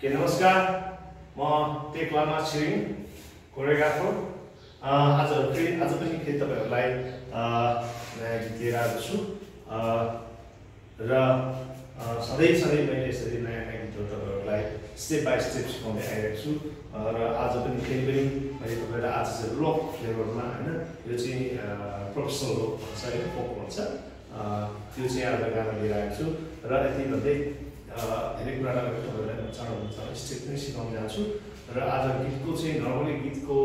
नमस्कार, म टेक लामा छिरिङ कोरियोग्राफर। आज पनि फेरि तपाईहरुलाई नयाँ गीत लिएर आएको छु र सधैँ मैले यसरी नयाँ गीतहरु तपाईहरुलाई स्टेप बाइ स्टेप सिकाउँदै आइरहेको छु र आज पनि फेरि पनि मैले तपाईहरुलाई आज चाहिँ रक फ्लेभरमा हैन, यो चाहिँ प्रोफेसनल रक भन्छ हैन, फोक भन्छ, त्यो चाहिँ आज गाना लिएर आएको छु र यति भन्दै धेरै कुरालाई तपाईहरुलाई चाँडो स्टेप पनि सिकाउन जान्छु र आज गीतको चाहिँ नर्मली गीतको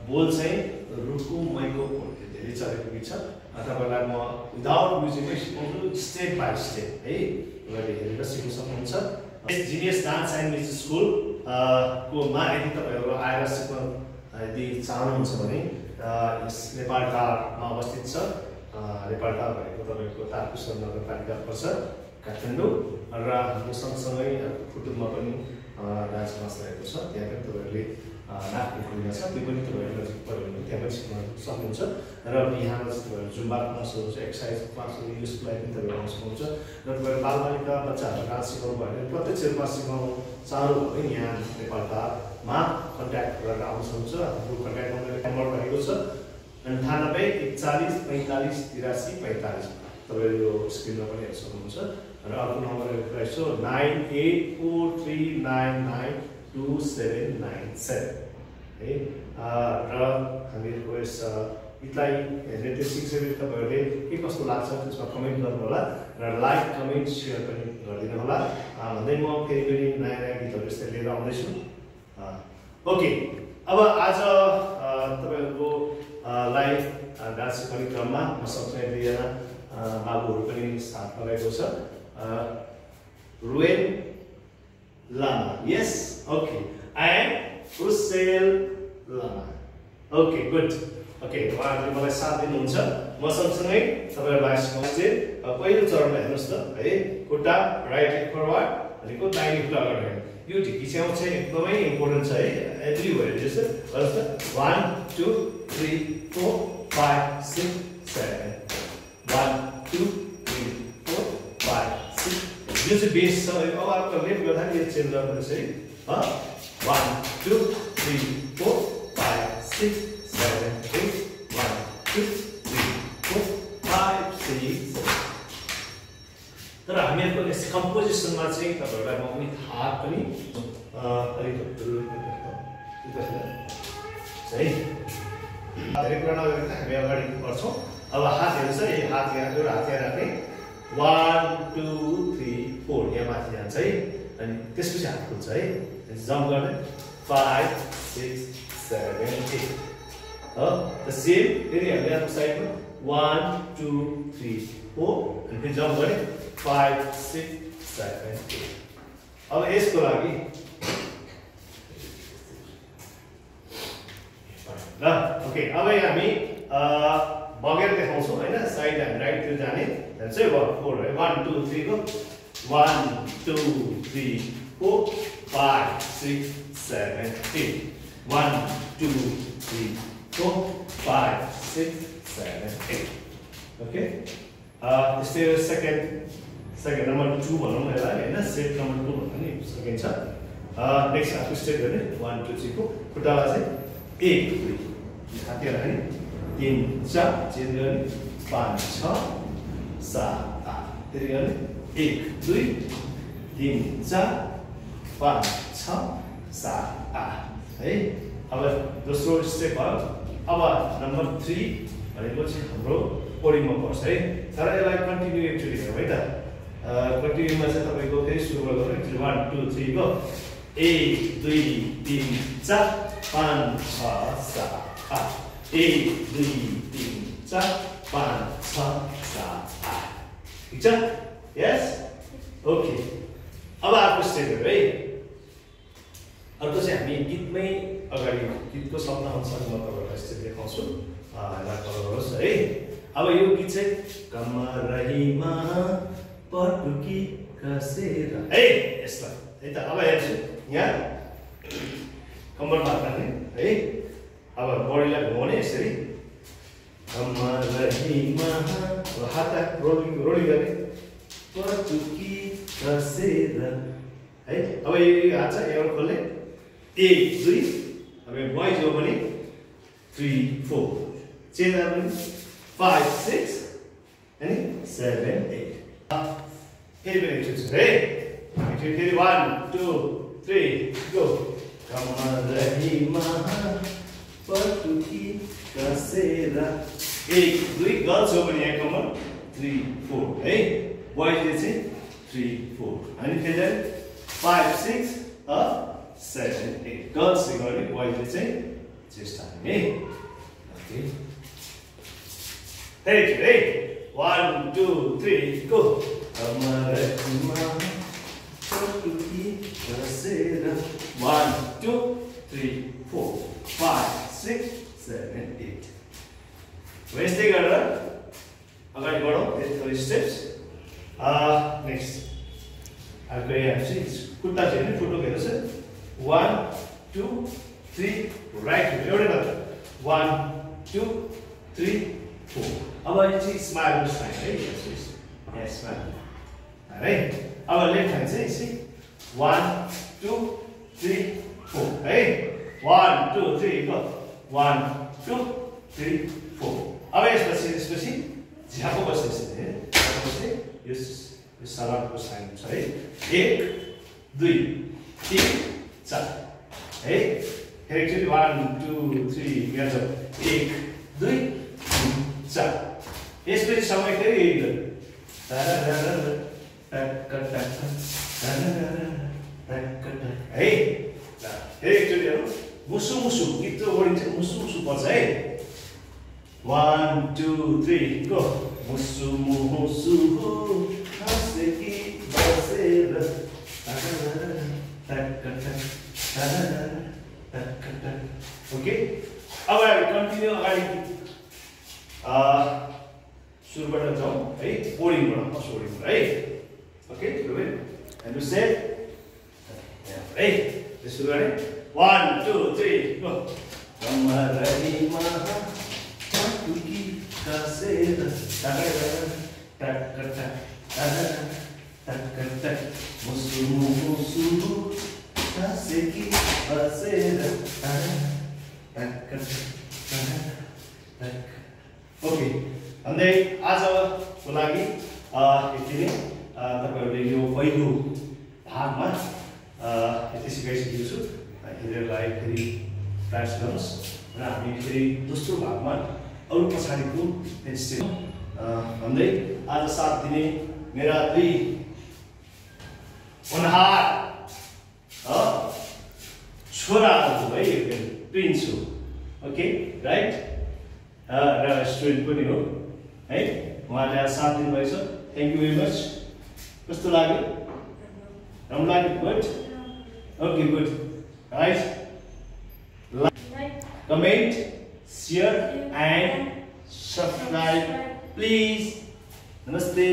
बोल चाहिँ रुकु मैको धेरै चलेको गीत छ। तपाईहरुलाई म विदाउट म्युजिकमै सिकाउँछु स्टेप बाइ स्टेप है, तपाईहरुले हेरेर सिक्न सक्नुहुन्छ। Genius dance and music school को मा यदि तपाईहरु आएर सिक्न यदि चाहनुहुन्छ भने यस नेपालटारमा अवस्थित छ। नेपालटा भनेको तपाईको तारकुसर नगरपालिका पर्छ काठमाडौँ र हाम्रो सँगसँगै फुटुलमा पनि डान्स क्लास रहेको छ। त्यहाँ पनि तपाईहरुले नाच्ने खुल्ला छ, त्यो पनि तपाईहरुले नजिक पऱ्यो भने त्यहाँ पनि सिक्न सक्नुहुन्छ र बिहान चाहिँ तपाईहरु जुम्बा क्लासहरु छ, एक्सर्साइज क्लासहरु यसको लागि पनि तपाईहरु आउन सक्नुहुन्छ र तपाईहरु बालबालिका बच्चाहरुलाई डान्स सिकाउनु भयो भने प्रत्यक्ष रूपमा सिकाउन चाहनु भयो भने यहाँ नेपालटामा कन्ट्याक्ट गरेर आउन सक्नुहुन्छ। हाम्रो कन्ट्याक्ट नम्बर भनेको छ 98 41 45 83 45। तपाईहरु यो स्क्रिनमा पनि हेर्न सक्नुहुन्छ र अर्को नम्बर रहेको छ 9843992797 है। र हामीहरुको यस गीतलाई हेर्ने त्यो सिक्सरी तपाईहरुले के कस्तो लाग्छ त्यसमा कमेन्ट गर्नु होला र लाइक कमेन्ट शेयर पनि गरिदिनु होला भन्दै म फेरि पनि नयाँ गीतहरु यस्तै लिएर आउँदै छु। ओके, अब आज तपाईहरुको लाइभ डान्स सिकाउने क्रममा मसँग दुईजना बाबुहरु पनि साथमा रहेको छ। Ruen Lama, yes, okay, and Russell Lama, okay, good. Okay, उहाँहरूले मलाई साथ दिनुहुन्छ। म सँगसँगै तपाईहरुलाई सिकाउँछु। पहिलो चरणमा हेर्नुस् त है, खुट्टा राइट लेग फरवर्ड भनेको दाहिने खुट्टा अगाडि, यो ढिकी च्याउ चाहिँ एकदमै इम्पोर्टेन्ट छ है, एभ्रीवेयर जस्तो गर्नुस् त। 1 2 3 4 5 6 7 1 2 3 4 5 6। यो चाहिँ बेस छ। अब आफ्नो लेफ्ट गर्दा नि यो चेन्ज गर्नुपर्छ है। 1 2 3 4 5 6 7 8 1 2 3 4 5 6 7। तर हामीहरुको यस कम्पोजिसनमा चाहिँ तपाईहरुलाई म पनि थाहा पनि है। धेरै कुरा नगरेर हामी अगाडि बढ्छौँ। अब हात हेर्नुस् है, हात यहाँ एउटा हात यहाँ राख्ने, 1 2 3 4 यहाँ माथि जान्छ है, अनि त्यसपछि हात खुल्छ है, जम्प गर्ने 5 6 7 8 हो। द सेम फेरि हामीले आफ्नो साइडमा 1 2 3 4 अनि फेरि जम्प गर्ने 5 6 7 8। अब यसको लागि ल, ओके, अब हामी बगेर देखाउँछौँ हैन, साइड हामी राइटतिर जाने चाहिँ 4 है। 1 2 3 को 1 2 3 4 5 6 7 8 1 2 3 4 5 6 7 8। ओके, त्यस्तै सेकेन्ड नम्बर 2 भनौँ न यसलाई हैन, सेट नम्बर 2 भन्नु नि सकिन्छ। नेक्स्ट आफ्नो स्टेप गर्ने 1 2 3 को खुट्टालाई चाहिँ 1 2 हाती राख्ने 3 4 चेन्ज गर्ने 5 6 7 8 फेरि गर्ने 1 2 3 4 5 6 7 8 है। अब दोस्रो स्टेप भयो। अब नम्बर 3 भनेको चाहिँ हाम्रो ओडिङमा पर्छ है, तर यसलाई कन्टिन्यू एक्चुअली हेरौँ है त। कन्टिन्यूमा चाहिँ तपाईको फेरि सुरु गर्नु 1 2 3 को 1 2 3 4 5 6 7 8 1 2 3 4 5 6 7 8। ठिक छ? यस, ओके। अब अर्को स्टेप है। अर्को चाहिँ हामी गीतमै अगाडि गीतको शब्द अनुसार म तपाईहरुलाई स्टेप देखाउँछु, यसलाई फलो गर्नुहोस् है। अब यो गीत चाहिँ कमरहीमा पटुकी कसेर है, यसलाई है त। अब हेर्छु यहाँ कम्मरमा राख्ने है। अब बडीलाई घुमाउने यसरी, कमरहीमा हात रोलिङ गर्ने पटुकी कसेर है अब यो हात छ एउटा खोल्ने 1 2 अब बोइज हो भने 3 4 चेन्ज गर्ने 5 6 अनि 7 8 फेरि पनि एकचोटि है फेरि 1 2 3 गो कमरहीमा पटुकी कसेरा 1 2 गर्ल्स हो भने यहाँ कमर 3 4 है बोइजले चाहिँ 3 4 अनि फेरि 5 6 7 8 गर्ल्सले गर्ने बोइजले चाहिँ चेस्ट हाल्ने ओके hey 1 2 3 go कमरहीमा पटुकी कसेरा 1 2 3 4 5 6 7 8 यस्तै गरेर अगाडि बढौँ थोरै स्टेप्स नेक्स्ट अर्को यहाँ चाहिँ खुट्टा चाहिँ नि फुटो हेर्नुहोस् 1 2 3 राइट एउटै मात्र 1 2 3 4 अब यो चाहिँ स्माइल साइन है यहाँ स्माइल है अब लेफ्ट ह्यान्ड चाहिँ यसै 1 2 3 4 है 1 2 3 go 1 2 3 4 अब यसपछि झ्यापो बसेपछि है बसे यो सलामको साइन छ है 1 2 3 4 है फेरि एकचोटि 1 2 3 यहाँ छ 1 2 4 यसपछि समय फेरि यही गर्नु है फेरि एकचोटि हेरौँ मुसु मुसु गीत चाहिँ ओडिन्छ मुसु मुसु पर्छ है 1 2 3 go मुसु मुसु हँसेकी बसेर ओके अब हामी कन्टिन्यू अगाडि सुरुबाट जाउँ है ओडिङबाट फर्स्ट ओडिङबाट है ओके एन्ड से है सुरु गरे 1 2 3 go कमरहीमा पटुकी कसेरा टक मुसु मुसु हँसेकी बसेर ओके अन्दै आजको लागि यति नै तपाईहरुले यो पहिलो भागमा यति सिकाइसकेको छु हेरेरलाई फेरि प्र्याक्टिस गर्नुस् र हामी फेरि दोस्रो भागमा अरु पछाडिको स्टेप भन्दै आज साथ दिने मेरा दुई होनहार छोराहरू है ट्विन्स हो ओके राइट र स्टुडेन्ट पनि हो है उहाँले आज साथ दिनुभएछ थ्याङ्क यू भेरी मच कस्तो लाग्यो राम्रो लाग्यो good okay good right comment share and subscribe please नमस्ते।